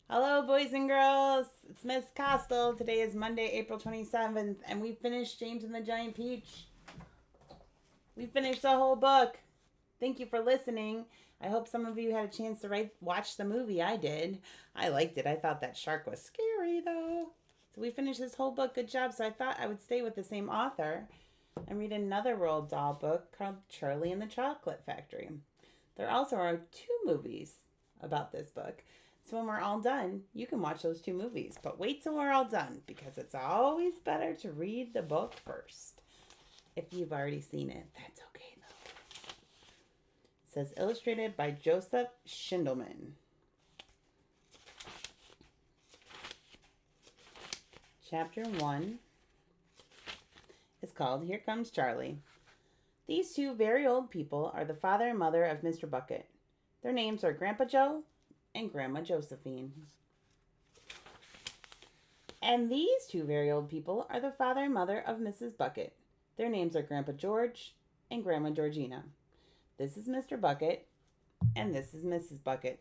Hello, boys and girls. It's Miss Kostal. Today is Monday, April 27th, and we finished James and the Giant Peach. We finished the whole book. Thank you for listening. I hope some of you had a chance to watch the movie. I did. I liked it. I thought that shark was scary, though. So we finished this whole book. Good job. So I thought I would stay with the same author and read another Roald Dahl book called Charlie and the Chocolate Factory. There also are two movies about this book. So when we're all done, you can watch those two movies. But wait till we're all done because it's always better to read the book first. If you've already seen it, that's okay though. It says illustrated by Joseph Schindelman. Chapter 1 is called Here Comes Charlie. These two very old people are the father and mother of Mr. Bucket. Their names are Grandpa Joe and Grandma Josephine. And these two very old people are the father and mother of Mrs. Bucket. Their names are Grandpa George and Grandma Georgina. This is Mr. Bucket, and this is Mrs. Bucket.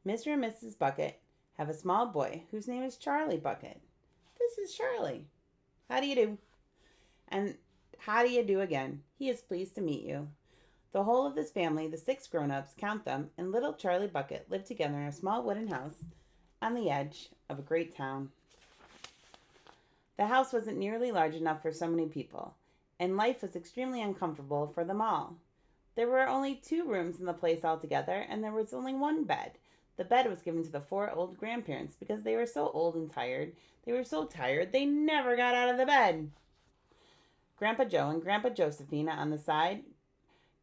Mr. and Mrs. Bucket have a small boy whose name is Charlie Bucket. This is Charlie. How do you do? And how do you do again? He is pleased to meet you. The whole of this family, the 6 grown-ups, count them, and little Charlie Bucket lived together in a small wooden house on the edge of a great town. The house wasn't nearly large enough for so many people, and life was extremely uncomfortable for them all. There were only 2 rooms in the place altogether, and there was only one bed. The bed was given to the 4 old grandparents because they were so old and tired. They were so tired they never got out of the bed. Grandpa Joe and Grandpa Josephina on the side,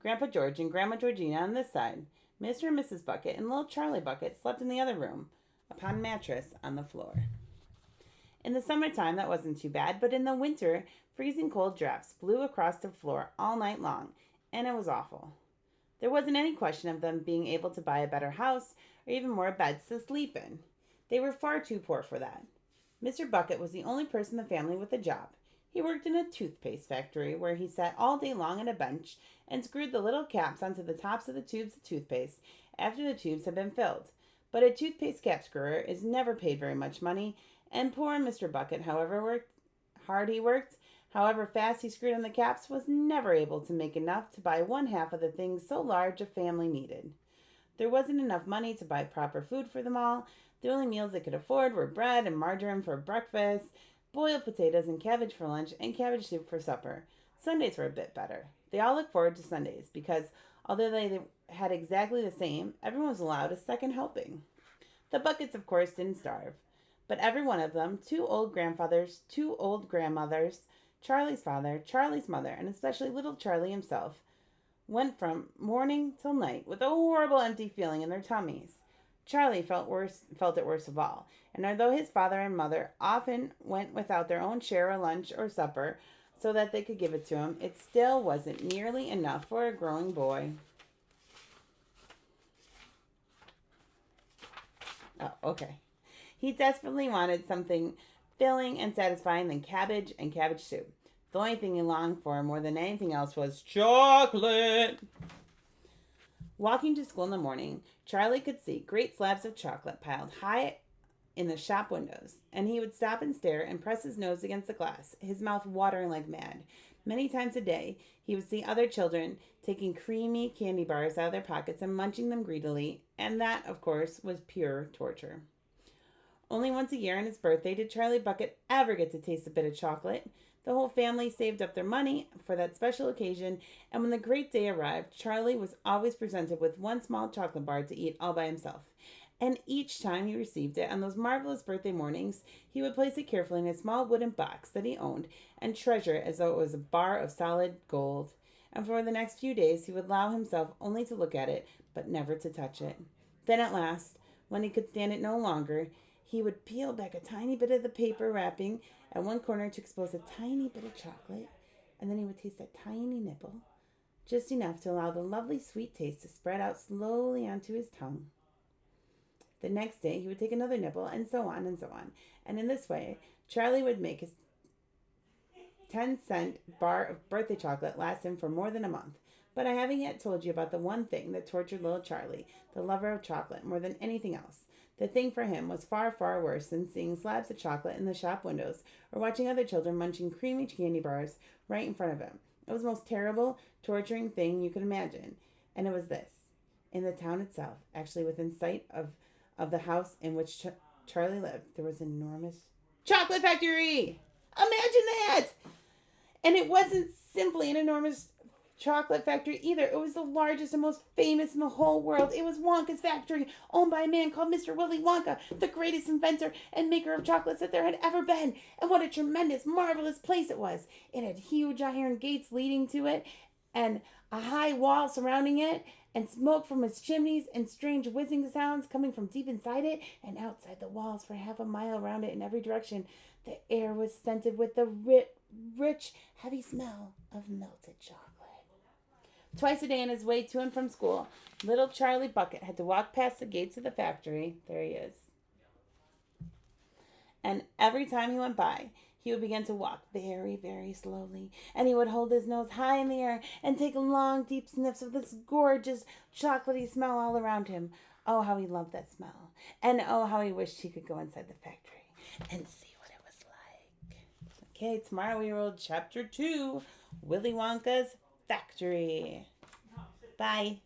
Grandpa George and Grandma Georgina on this side. Mr. and Mrs. Bucket and little Charlie Bucket slept in the other room, upon a mattress on the floor. In the summertime, that wasn't too bad, but in the winter, freezing cold drafts blew across the floor all night long, and it was awful. There wasn't any question of them being able to buy a better house or even more beds to sleep in. They were far too poor for that. Mr. Bucket was the only person in the family with a job. He worked in a toothpaste factory where he sat all day long on a bench and screwed the little caps onto the tops of the tubes of toothpaste after the tubes had been filled. But a toothpaste cap screwer is never paid very much money, and poor Mr. Bucket, however hard he worked, however fast he screwed on the caps, was never able to make enough to buy one half of the things so large a family needed. There wasn't enough money to buy proper food for them all. The only meals they could afford were bread and margarine for breakfast, boiled potatoes and cabbage for lunch, and cabbage soup for supper. Sundays were a bit better. They all looked forward to Sundays because, although they had exactly the same, everyone was allowed a second helping. The Buckets, of course, didn't starve. But every one of them, 2 old grandfathers, 2 old grandmothers, Charlie's father, Charlie's mother, and especially little Charlie himself, went from morning till night with a horrible empty feeling in their tummies. Charlie felt it worst of all, and although his father and mother often went without their own share of lunch or supper so that they could give it to him, it still wasn't nearly enough for a growing boy. Oh, okay. He desperately wanted something filling and satisfying than cabbage and cabbage soup. The only thing he longed for more than anything else was chocolate. Walking to school in the morning, Charlie could see great slabs of chocolate piled high in the shop windows, and he would stop and stare and press his nose against the glass, his mouth watering like mad. Many times a day, he would see other children taking creamy candy bars out of their pockets and munching them greedily, and that, of course, was pure torture. Only once a year on his birthday did Charlie Bucket ever get to taste a bit of chocolate. The whole family saved up their money for that special occasion, and when the great day arrived, Charlie was always presented with one small chocolate bar to eat all by himself. And each time he received it on those marvelous birthday mornings, he would place it carefully in a small wooden box that he owned and treasure it as though it was a bar of solid gold. And for the next few days, he would allow himself only to look at it, but never to touch it. Then at last, when he could stand it no longer, he would peel back a tiny bit of the paper wrapping at one corner to expose a tiny bit of chocolate, and then he would taste a tiny nibble, just enough to allow the lovely sweet taste to spread out slowly onto his tongue. The next day he would take another nibble, and so on and so on. And in this way, Charlie would make his 10-cent bar of birthday chocolate lasts him for more than a month. But I haven't yet told you about the one thing that tortured little Charlie, the lover of chocolate, more than anything else. The thing for him was far, far worse than seeing slabs of chocolate in the shop windows or watching other children munching creamy candy bars right in front of him. It was the most terrible, torturing thing you could imagine. And it was this. In the town itself, actually within sight of the house in which Charlie lived, there was an enormous chocolate factory. Imagine that! And it wasn't simply an enormous chocolate factory either. It was the largest and most famous in the whole world. It was Wonka's factory, owned by a man called Mr. Willy Wonka, the greatest inventor and maker of chocolates that there had ever been. And what a tremendous, marvelous place it was. It had huge iron gates leading to it, and a high wall surrounding it, and smoke from its chimneys, and strange whizzing sounds coming from deep inside it and outside the walls for half a mile around it in every direction. The air was scented with the rich, heavy smell of melted chocolate. Twice a day on his way to and from school, little Charlie Bucket had to walk past the gates of the factory. There he is. And every time he went by, he would begin to walk very, very slowly. And he would hold his nose high in the air and take long, deep sniffs of this gorgeous, chocolatey smell all around him. Oh, how he loved that smell. And oh, how he wished he could go inside the factory and see what it was like. Okay, tomorrow we roll Chapter 2, Willy Wonka's Factory. Bye.